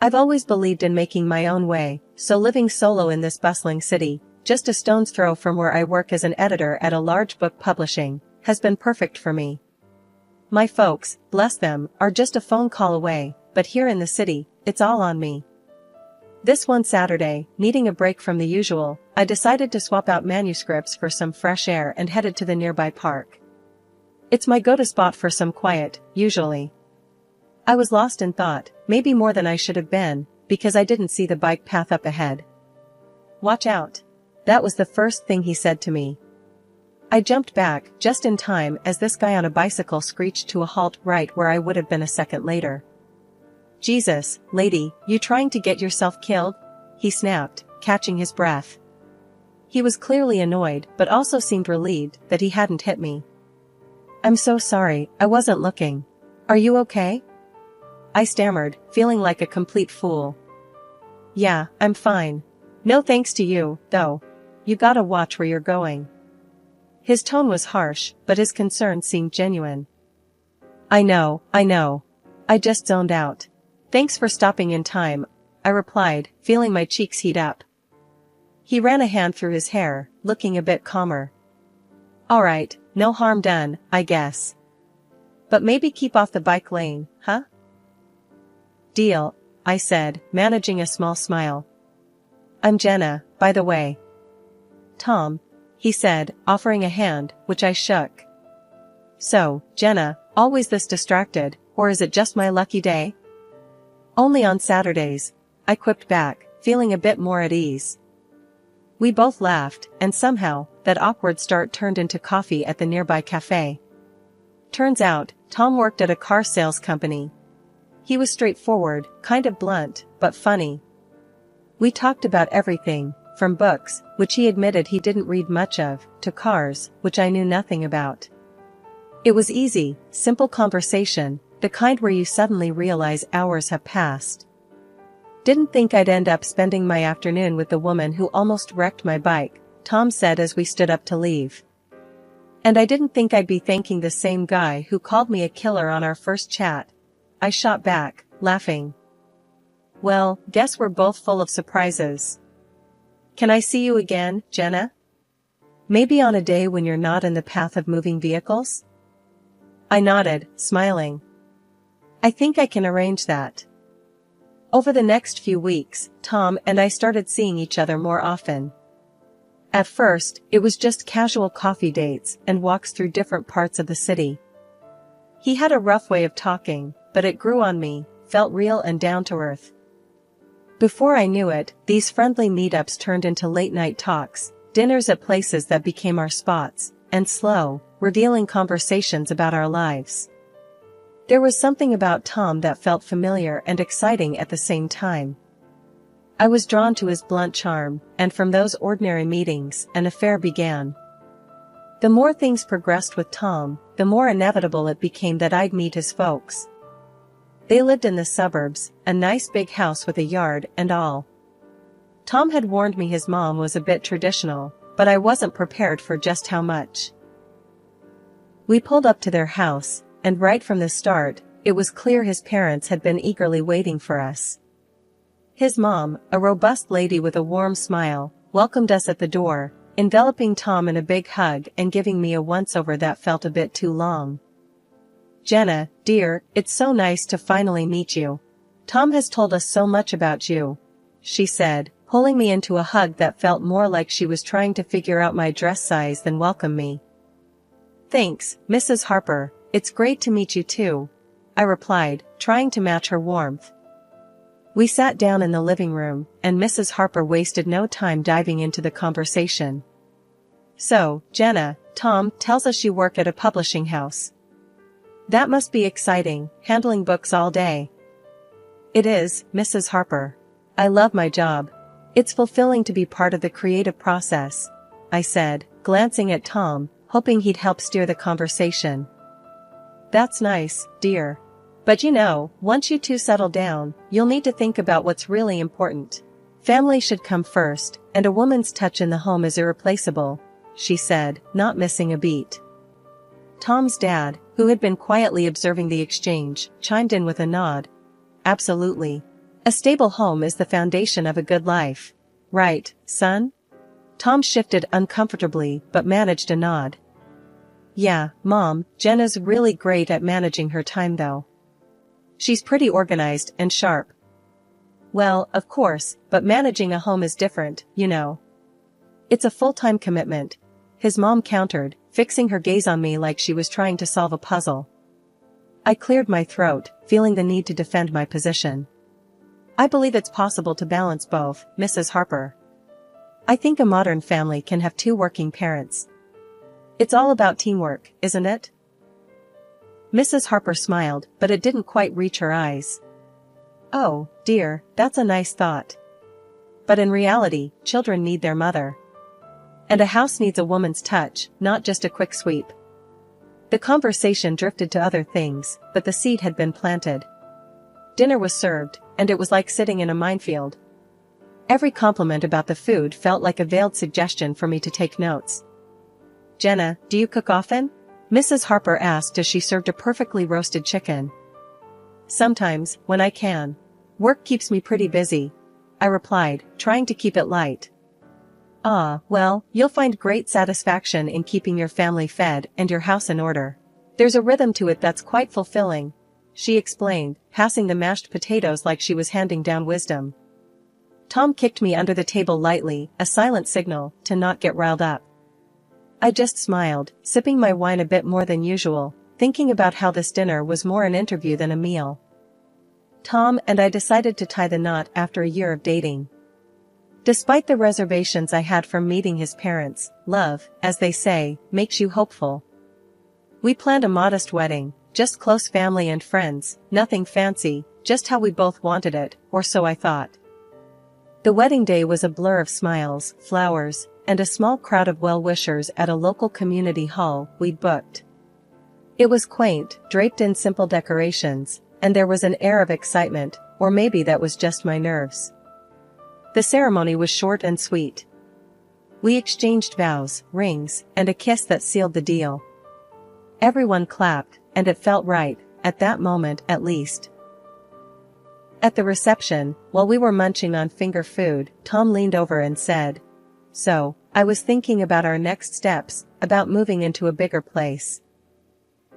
I've always believed in making my own way, so living solo in this bustling city, just a stone's throw from where I work as an editor at a large book publishing, has been perfect for me. My folks, bless them, are just a phone call away, but here in the city, it's all on me. This one Saturday, needing a break from the usual, I decided to swap out manuscripts for some fresh air and headed to the nearby park. It's my go-to spot for some quiet, usually. I was lost in thought, maybe more than I should have been, because I didn't see the bike path up ahead. "Watch out." That was the first thing he said to me. I jumped back, just in time as this guy on a bicycle screeched to a halt right where I would have been a second later. "Jesus, lady, you trying to get yourself killed?" he snapped, catching his breath. He was clearly annoyed but also seemed relieved that he hadn't hit me. "I'm so sorry, I wasn't looking. Are you okay?" I stammered, feeling like a complete fool. "Yeah, I'm fine. No thanks to you, though. You gotta watch where you're going." His tone was harsh, but his concern seemed genuine. I know. I just zoned out. "Thanks for stopping in time," I replied, feeling my cheeks heat up. He ran a hand through his hair, looking a bit calmer. "Alright, no harm done, I guess. But maybe keep off the bike lane, huh?" "Deal," I said, managing a small smile. "I'm Jenna, by the way." "Tom," he said, offering a hand, which I shook. "So, Jenna, always this distracted, or is it just my lucky day?" "Only on Saturdays," I quipped back, feeling a bit more at ease. We both laughed, and somehow, that awkward start turned into coffee at the nearby cafe. Turns out, Tom worked at a car sales company. He was straightforward, kind of blunt, but funny. We talked about everything, from books, which he admitted he didn't read much of, to cars, which I knew nothing about. It was easy, simple conversation, the kind where you suddenly realize hours have passed. "Didn't think I'd end up spending my afternoon with the woman who almost wrecked my bike," Tom said as we stood up to leave. "And I didn't think I'd be thanking the same guy who called me a killer on our first chat," I shot back, laughing. "Well, guess we're both full of surprises. Can I see you again, Jenna? Maybe on a day when you're not in the path of moving vehicles?" I nodded, smiling. "I think I can arrange that." Over the next few weeks, Tom and I started seeing each other more often. At first, it was just casual coffee dates and walks through different parts of the city. He had a rough way of talking, but it grew on me, felt real and down to earth. Before I knew it, these friendly meetups turned into late-night talks, dinners at places that became our spots, and slow, revealing conversations about our lives. There was something about Tom that felt familiar and exciting at the same time. I was drawn to his blunt charm, and from those ordinary meetings, an affair began. The more things progressed with Tom, the more inevitable it became that I'd meet his folks. They lived in the suburbs, a nice big house with a yard and all. Tom had warned me his mom was a bit traditional, but I wasn't prepared for just how much. We pulled up to their house, and right from the start, it was clear his parents had been eagerly waiting for us. His mom, a robust lady with a warm smile, welcomed us at the door, enveloping Tom in a big hug and giving me a once-over that felt a bit too long. "Jenna, dear, it's so nice to finally meet you. Tom has told us so much about you," she said, pulling me into a hug that felt more like she was trying to figure out my dress size than welcome me. "Thanks, Mrs. Harper, it's great to meet you too," I replied, trying to match her warmth. We sat down in the living room, and Mrs. Harper wasted no time diving into the conversation. "So, Jenna, Tom tells us you work at a publishing house. That must be exciting, handling books all day." "It is, Mrs. Harper. I love my job. It's fulfilling to be part of the creative process," I said, glancing at Tom, hoping he'd help steer the conversation. "That's nice, dear. But you know, once you two settle down, you'll need to think about what's really important. Family should come first, and a woman's touch in the home is irreplaceable," she said, not missing a beat. Tom's dad, who had been quietly observing the exchange, chimed in with a nod. "Absolutely. A stable home is the foundation of a good life. Right, son? Tom shifted uncomfortably but managed a nod. Yeah, Mom, Jenna's really great at managing her time though. She's pretty organized and sharp. Well, of course, but managing a home is different, you know. It's a full-time commitment, his mom countered, fixing her gaze on me like she was trying to solve a puzzle. I cleared my throat, feeling the need to defend my position. I believe it's possible to balance both, Mrs. Harper. I think a modern family can have 2 working parents. It's all about teamwork, isn't it? Mrs. Harper smiled, but it didn't quite reach her eyes. Oh, dear, that's a nice thought. But in reality, children need their mother. And a house needs a woman's touch, not just a quick sweep. The conversation drifted to other things, but the seed had been planted. Dinner was served, and it was like sitting in a minefield. Every compliment about the food felt like a veiled suggestion for me to take notes. Jenna, do you cook often? Mrs. Harper asked as she served a perfectly roasted chicken. Sometimes, when I can. Work keeps me pretty busy, I replied, trying to keep it light. Ah, well, you'll find great satisfaction in keeping your family fed and your house in order. There's a rhythm to it that's quite fulfilling, she explained, passing the mashed potatoes like she was handing down wisdom. Tom kicked me under the table lightly, a silent signal to not get riled up. I just smiled, sipping my wine a bit more than usual, thinking about how this dinner was more an interview than a meal. Tom and I decided to tie the knot after a year of dating. Despite the reservations I had from meeting his parents, love, as they say, makes you hopeful. We planned a modest wedding, just close family and friends, nothing fancy, just how we both wanted it, or so I thought. The wedding day was a blur of smiles, flowers, and a small crowd of well-wishers at a local community hall we'd booked. It was quaint, draped in simple decorations, and there was an air of excitement, or maybe that was just my nerves. The ceremony was short and sweet. We exchanged vows, rings, and a kiss that sealed the deal. Everyone clapped, and it felt right, at that moment at least. At the reception, while we were munching on finger food, Tom leaned over and said, "So, I was thinking about our next steps, about moving into a bigger place."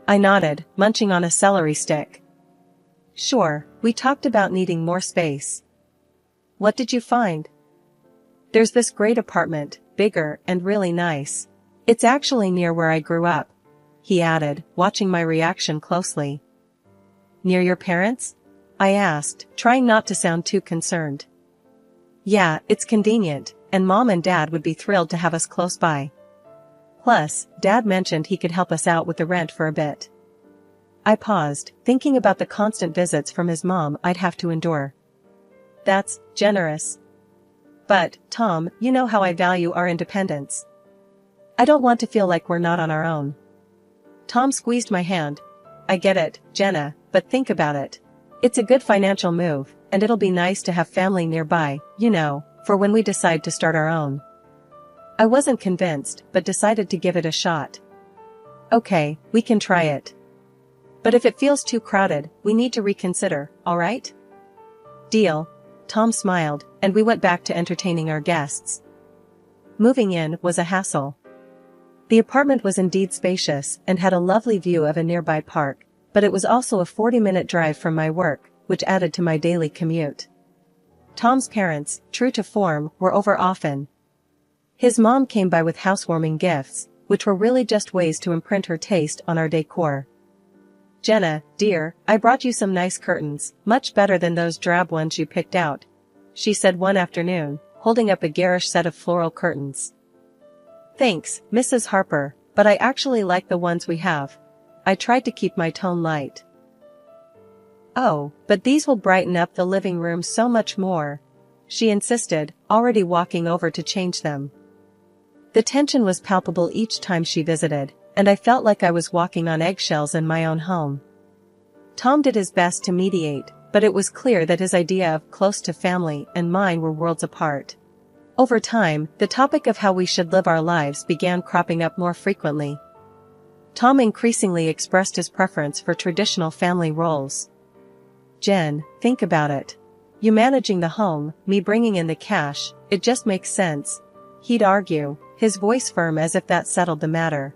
I nodded, munching on a celery stick. Sure, we talked about needing more space. What did you find? There's this great apartment, bigger and really nice. It's actually near where I grew up, he added, watching my reaction closely. Near your parents? I asked, trying not to sound too concerned. Yeah, it's convenient, and Mom and Dad would be thrilled to have us close by. Plus, Dad mentioned he could help us out with the rent for a bit. I paused, thinking about the constant visits from his mom I'd have to endure. That's generous. But, Tom, you know how I value our independence. I don't want to feel like we're not on our own. Tom squeezed my hand. I get it, Jenna, but think about it. It's a good financial move, and it'll be nice to have family nearby, you know, for when we decide to start our own. I wasn't convinced, but decided to give it a shot. Okay, we can try it. But if it feels too crowded, we need to reconsider, alright? Deal. Tom smiled, and we went back to entertaining our guests. Moving in was a hassle. The apartment was indeed spacious and had a lovely view of a nearby park, but it was also a 40-minute drive from my work, which added to my daily commute. Tom's parents, true to form, were over often. His mom came by with housewarming gifts, which were really just ways to imprint her taste on our decor. Jenna, dear, I brought you some nice curtains, much better than those drab ones you picked out, she said one afternoon, holding up a garish set of floral curtains. Thanks, Mrs. Harper, but I actually like the ones we have. I tried to keep my tone light. Oh, but these will brighten up the living room so much more, she insisted, already walking over to change them. The tension was palpable each time she visited, and I felt like I was walking on eggshells in my own home. Tom did his best to mediate, but it was clear that his idea of close to family and mine were worlds apart. Over time, the topic of how we should live our lives began cropping up more frequently. Tom increasingly expressed his preference for traditional family roles. Jen, think about it. You managing the home, me bringing in the cash, it just makes sense," he'd argue, his voice firm as if that settled the matter.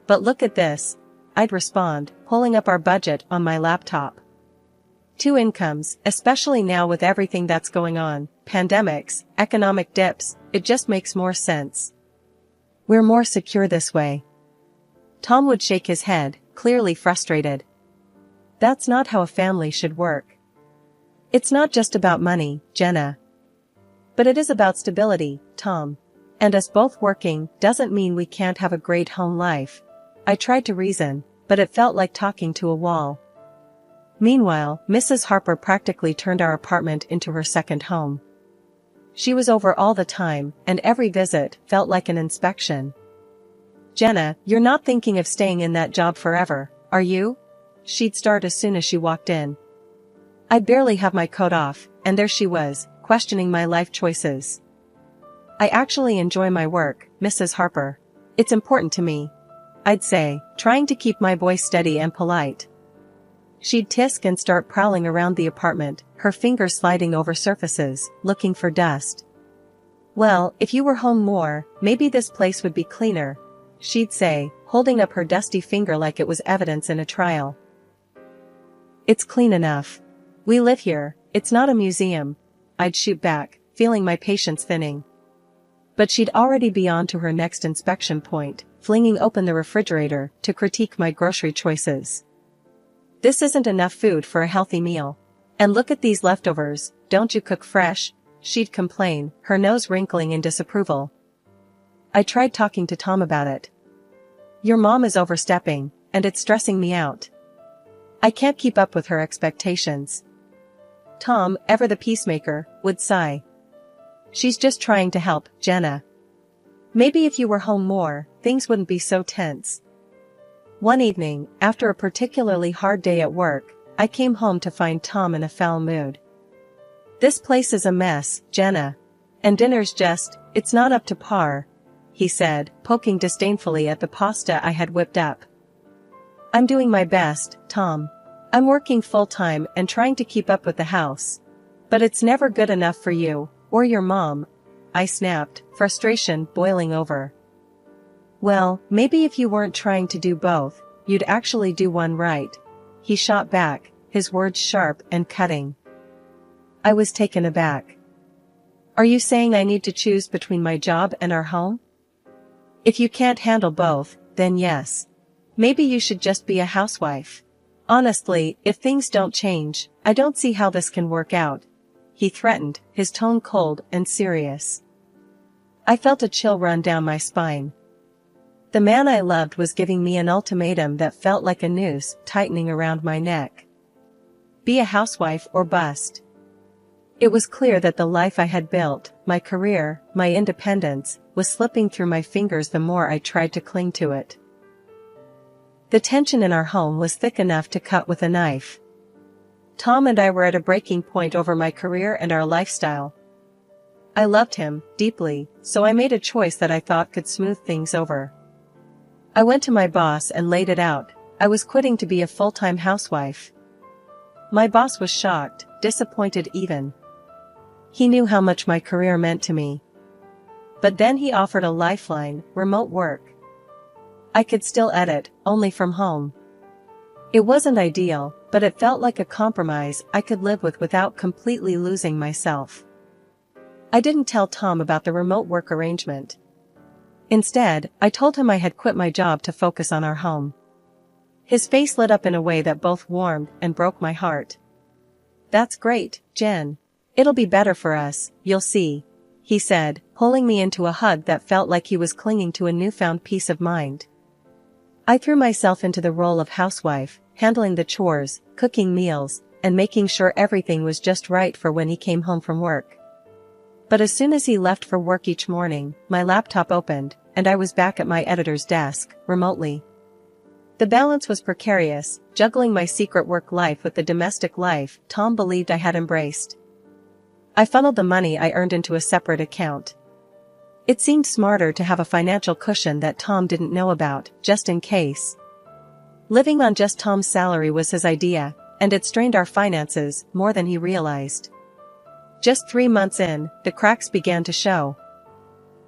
"But look at this," I'd respond, pulling up our budget on my laptop. "Two incomes, especially now with everything that's going on, pandemics, economic dips, it just makes more sense. We're more secure this way." Tom would shake his head, clearly frustrated. "That's not how a family should work. It's not just about money, Jenna. But it is about stability, Tom. And us both working doesn't mean we can't have a great home life." I tried to reason, but it felt like talking to a wall. Meanwhile, Mrs. Harper practically turned our apartment into her second home. She was over all the time, and every visit felt like an inspection. "Jenna, you're not thinking of staying in that job forever, are you?" she'd start as soon as she walked in. I'd barely have my coat off, and there she was, questioning my life choices. "I actually enjoy my work, Mrs. Harper. It's important to me," I'd say, trying to keep my voice steady and polite. She'd tisk and start prowling around the apartment, her fingers sliding over surfaces, looking for dust. "Well, if you were home more, maybe this place would be cleaner," she'd say, holding up her dusty finger like it was evidence in a trial. "It's clean enough. We live here, it's not a museum," I'd shoot back, feeling my patience thinning. But she'd already be on to her next inspection point, flinging open the refrigerator to critique my grocery choices. "This isn't enough food for a healthy meal. And look at these leftovers, don't you cook fresh?" she'd complain, her nose wrinkling in disapproval. I tried talking to Tom about it. "Your mom is overstepping, and it's stressing me out. I can't keep up with her expectations." Tom, ever the peacemaker, would sigh. "She's just trying to help, Jenna. Maybe if you were home more, things wouldn't be so tense." One evening, after a particularly hard day at work, I came home to find Tom in a foul mood. "This place is a mess, Jenna. And dinner's it's not up to par," he said, poking disdainfully at the pasta I had whipped up. "I'm doing my best, Tom. I'm working full-time and trying to keep up with the house. But it's never good enough for you, or your mom," I snapped, frustration boiling over. "Well, maybe if you weren't trying to do both, you'd actually do one right," he shot back, his words sharp and cutting. I was taken aback. "Are you saying I need to choose between my job and our home? If you can't handle both, then yes. Maybe you should just be a housewife. Honestly, if things don't change, I don't see how this can work out," he threatened, his tone cold and serious. I felt a chill run down my spine. The man I loved was giving me an ultimatum that felt like a noose tightening around my neck. Be a housewife or bust. It was clear that the life I had built, my career, my independence, was slipping through my fingers the more I tried to cling to it. The tension in our home was thick enough to cut with a knife. Tom and I were at a breaking point over my career and our lifestyle. I loved him deeply, so I made a choice that I thought could smooth things over. I went to my boss and laid it out. I was quitting to be a full-time housewife. My boss was shocked, disappointed even. He knew how much my career meant to me. But then he offered a lifeline, remote work. I could still edit, only from home. It wasn't ideal, but it felt like a compromise I could live with without completely losing myself. I didn't tell Tom about the remote work arrangement. Instead, I told him I had quit my job to focus on our home. His face lit up in a way that both warmed and broke my heart. "That's great, Jen. It'll be better for us, you'll see," he said, pulling me into a hug that felt like he was clinging to a newfound peace of mind. I threw myself into the role of housewife, handling the chores, cooking meals, and making sure everything was just right for when he came home from work. But as soon as he left for work each morning, my laptop opened, and I was back at my editor's desk, remotely. The balance was precarious, juggling my secret work life with the domestic life Tom believed I had embraced. I funneled the money I earned into a separate account. It seemed smarter to have a financial cushion that Tom didn't know about, just in case. Living on just Tom's salary was his idea, and it strained our finances more than he realized. Just 3 months in, the cracks began to show.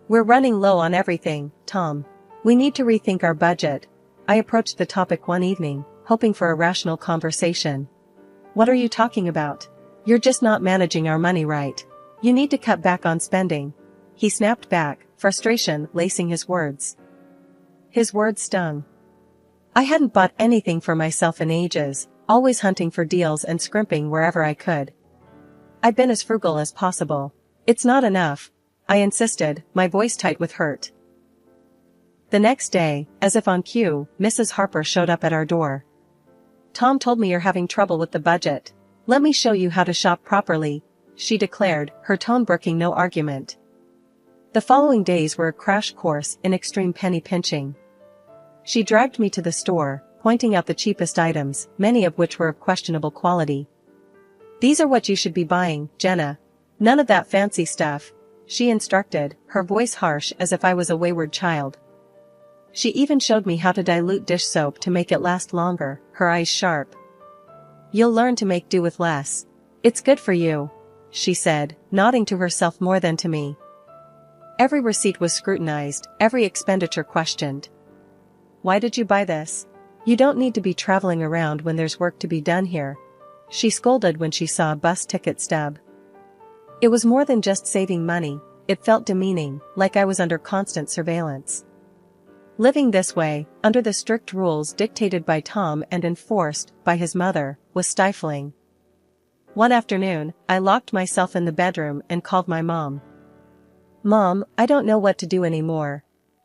We're running low on everything, Tom. We need to rethink our budget. I approached the topic one evening, hoping for a rational conversation. What are you talking about? You're just not managing our money right. You need to cut back on spending. He snapped back, frustration lacing his words. His words stung. I hadn't bought anything for myself in ages, always hunting for deals and scrimping wherever I could. I'd been as frugal as possible. It's not enough, I insisted, my voice tight with hurt. The next day, as if on cue, Mrs. Harper showed up at our door. Tom told me you're having trouble with the budget. Let me show you how to shop properly, she declared, her tone brooking no argument. The following days were a crash course in extreme penny pinching. She dragged me to the store, pointing out the cheapest items, many of which were of questionable quality. These are what you should be buying, Jenna. None of that fancy stuff, she instructed, her voice harsh as if I was a wayward child. She even showed me how to dilute dish soap to make it last longer, her eyes sharp. You'll learn to make do with less. It's good for you, she said, nodding to herself more than to me. Every receipt was scrutinized, every expenditure questioned. Why did you buy this? You don't need to be traveling around when there's work to be done here, she scolded when she saw a bus ticket stub. It was more than just saving money, it felt demeaning, like I was under constant surveillance. Living this way, under the strict rules dictated by Tom and enforced by his mother, was stifling. One afternoon, I locked myself in the bedroom and called my mom. Mom, I don't know what to do anymore,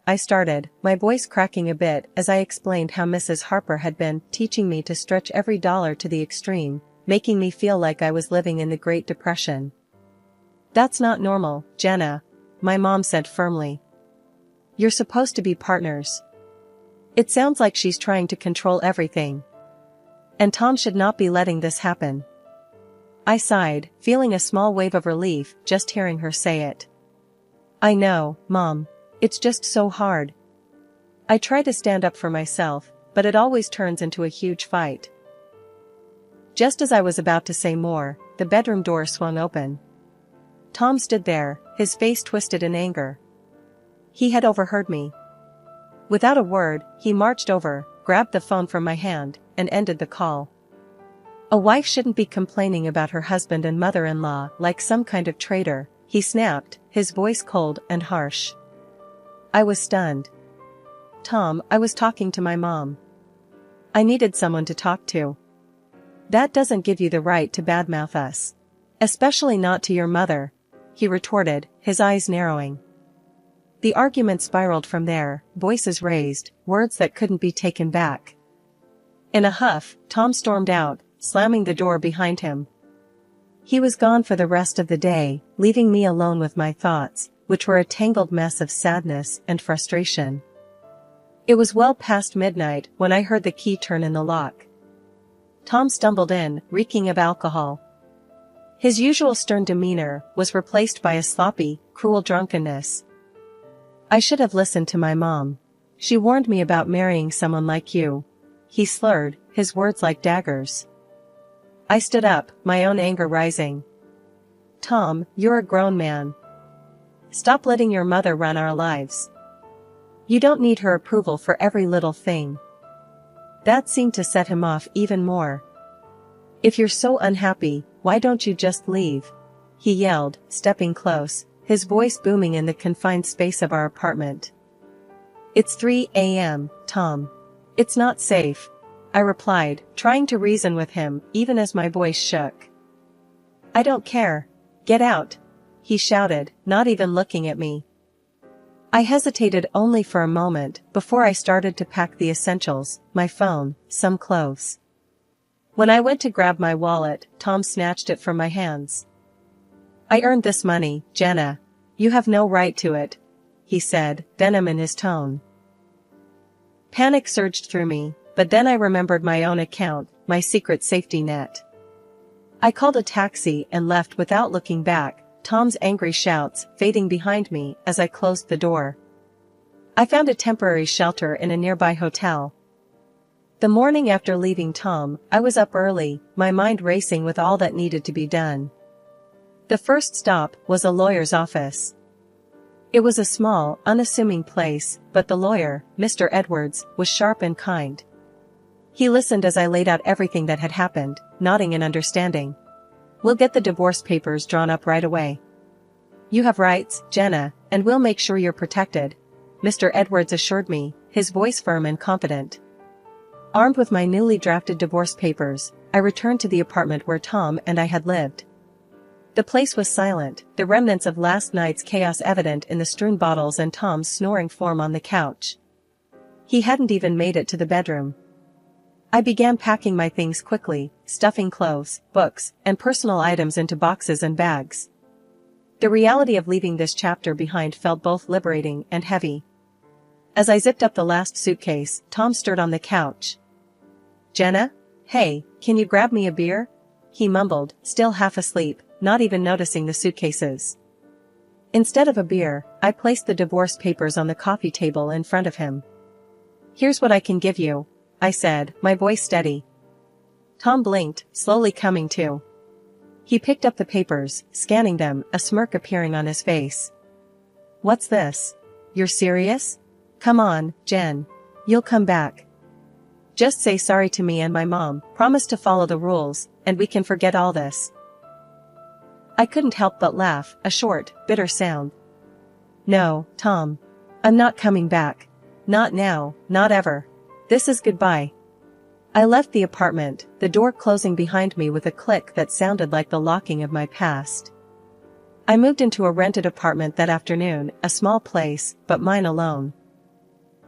I started, my voice cracking a bit as I explained how Mrs. Harper had been teaching me to stretch every dollar to the extreme, making me feel like I was living in the Great Depression. That's not normal, Jenna, my mom said firmly. You're supposed to be partners. It sounds like she's trying to control everything. And Tom should not be letting this happen. I sighed, feeling a small wave of relief just hearing her say it. I know, Mom. It's just so hard. I try to stand up for myself, but it always turns into a huge fight. Just as I was about to say more, the bedroom door swung open. Tom stood there, his face twisted in anger. He had overheard me. Without a word, he marched over, grabbed the phone from my hand, and ended the call. A wife shouldn't be complaining about her husband and mother-in-law like some kind of traitor, he snapped, his voice cold and harsh. I was stunned. Tom, I was talking to my mom. I needed someone to talk to. That doesn't give you the right to badmouth us. Especially not to your mother, he retorted, his eyes narrowing. The argument spiraled from there, voices raised, words that couldn't be taken back. In a huff, Tom stormed out, slamming the door behind him. He was gone for the rest of the day, leaving me alone with my thoughts, which were a tangled mess of sadness and frustration. It was well past midnight when I heard the key turn in the lock. Tom stumbled in, reeking of alcohol. His usual stern demeanor was replaced by a sloppy, cruel drunkenness. I should have listened to my mom. She warned me about marrying someone like you. He slurred, his words like daggers. I stood up, my own anger rising. Tom, you're a grown man. Stop letting your mother run our lives. You don't need her approval for every little thing. That seemed to set him off even more. If you're so unhappy, why don't you just leave? He yelled, stepping close, his voice booming in the confined space of our apartment. It's 3 a.m., Tom. It's not safe, I replied, trying to reason with him, even as my voice shook. I don't care. Get out, he shouted, not even looking at me. I hesitated only for a moment before I started to pack the essentials, my phone, some clothes. When I went to grab my wallet, Tom snatched it from my hands. I earned this money, Jenna. You have no right to it, he said, venom in his tone. Panic surged through me, but then I remembered my own account, my secret safety net. I called a taxi and left without looking back, Tom's angry shouts fading behind me as I closed the door. I found a temporary shelter in a nearby hotel. The morning after leaving Tom, I was up early, my mind racing with all that needed to be done. The first stop was a lawyer's office. It was a small, unassuming place, but the lawyer, Mr. Edwards, was sharp and kind. He listened as I laid out everything that had happened, nodding in understanding. "We'll get the divorce papers drawn up right away. You have rights, Jenna, and we'll make sure you're protected," Mr. Edwards assured me, his voice firm and confident. Armed with my newly drafted divorce papers, I returned to the apartment where Tom and I had lived. The place was silent, the remnants of last night's chaos evident in the strewn bottles and Tom's snoring form on the couch. He hadn't even made it to the bedroom. I began packing my things quickly, stuffing clothes, books, and personal items into boxes and bags. The reality of leaving this chapter behind felt both liberating and heavy. As I zipped up the last suitcase, Tom stirred on the couch. "Jenna? Hey, can you grab me a beer?" he mumbled, still half asleep, not even noticing the suitcases. Instead of a beer, I placed the divorce papers on the coffee table in front of him. "Here's what I can give you," I said, my voice steady. Tom blinked, slowly coming to. He picked up the papers, scanning them, a smirk appearing on his face. "What's this? You're serious? Come on, Jen. You'll come back. Just say sorry to me and my mom, promise to follow the rules, and we can forget all this." I couldn't help but laugh, a short, bitter sound. "No, Tom. I'm not coming back. Not now, not ever. This is goodbye." I left the apartment, the door closing behind me with a click that sounded like the locking of my past. I moved into a rented apartment that afternoon, a small place, but mine alone.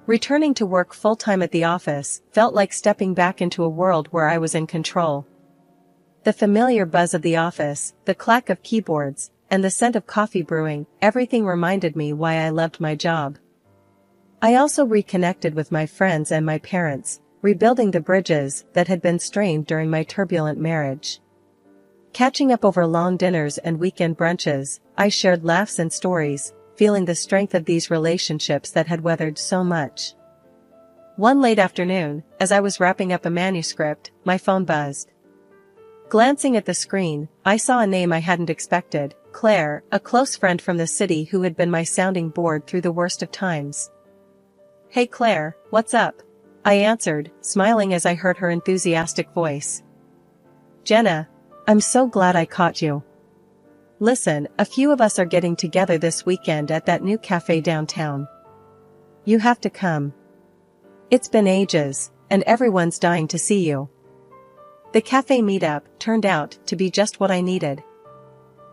Returning to work full-time at the office felt like stepping back into a world where I was in control. The familiar buzz of the office, the clack of keyboards, and the scent of coffee brewing, everything reminded me why I loved my job. I also reconnected with my friends and my parents, rebuilding the bridges that had been strained during my turbulent marriage. Catching up over long dinners and weekend brunches, I shared laughs and stories, feeling the strength of these relationships that had weathered so much. One late afternoon, as I was wrapping up a manuscript, my phone buzzed. Glancing at the screen, I saw a name I hadn't expected, Claire, a close friend from the city who had been my sounding board through the worst of times. "Hey Claire, what's up?" I answered, smiling as I heard her enthusiastic voice. "Jenna, I'm so glad I caught you. Listen, a few of us are getting together this weekend at that new cafe downtown. You have to come. It's been ages, and everyone's dying to see you." The cafe meetup turned out to be just what I needed.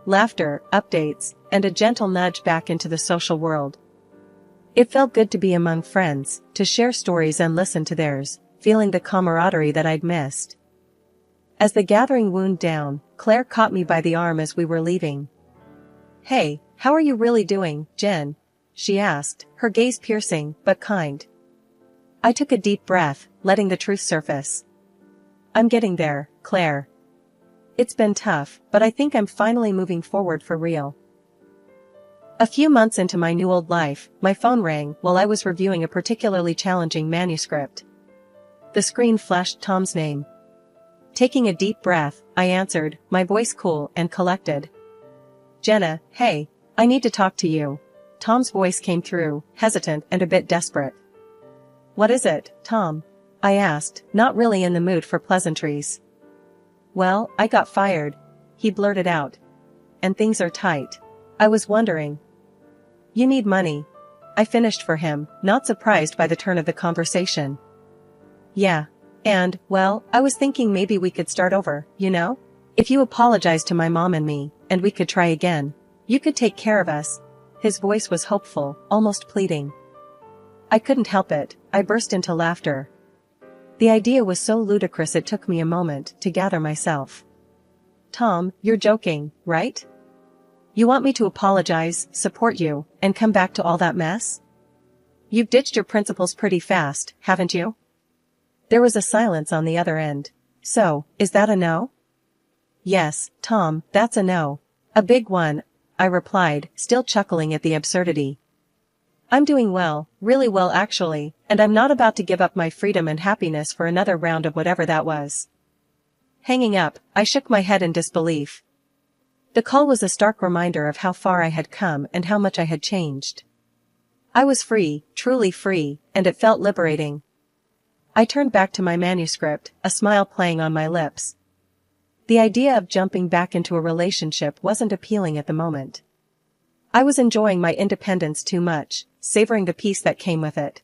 Laughter, updates, and a gentle nudge back into the social world. It felt good to be among friends, to share stories and listen to theirs, feeling the camaraderie that I'd missed. As the gathering wound down, Claire caught me by the arm as we were leaving. "Hey, how are you really doing, Jen?" she asked, her gaze piercing, but kind. I took a deep breath, letting the truth surface. "I'm getting there, Claire. It's been tough, but I think I'm finally moving forward for real." A few months into my new old life, my phone rang while I was reviewing a particularly challenging manuscript. The screen flashed Tom's name. Taking a deep breath, I answered, my voice cool and collected. "Jenna, hey, I need to talk to you." Tom's voice came through, hesitant and a bit desperate. "What is it, Tom?" I asked, not really in the mood for pleasantries. "Well, I got fired," he blurted out. "And things are tight. I was wondering." "You need money." I finished for him, not surprised by the turn of the conversation. "Yeah. And, well, I was thinking maybe we could start over, you know? If you apologize to my mom and me, and we could try again, you could take care of us." His voice was hopeful, almost pleading. I couldn't help it, I burst into laughter. The idea was so ludicrous it took me a moment to gather myself. "Tom, you're joking, right? You want me to apologize, support you, and come back to all that mess? You've ditched your principles pretty fast, haven't you?" There was a silence on the other end. "So, is that a no?" "Yes, Tom, that's a no. A big one," I replied, still chuckling at the absurdity. "I'm doing well, really well actually, and I'm not about to give up my freedom and happiness for another round of whatever that was." Hanging up, I shook my head in disbelief. The call was a stark reminder of how far I had come and how much I had changed. I was free, truly free, and it felt liberating. I turned back to my manuscript, a smile playing on my lips. The idea of jumping back into a relationship wasn't appealing at the moment. I was enjoying my independence too much, savoring the peace that came with it.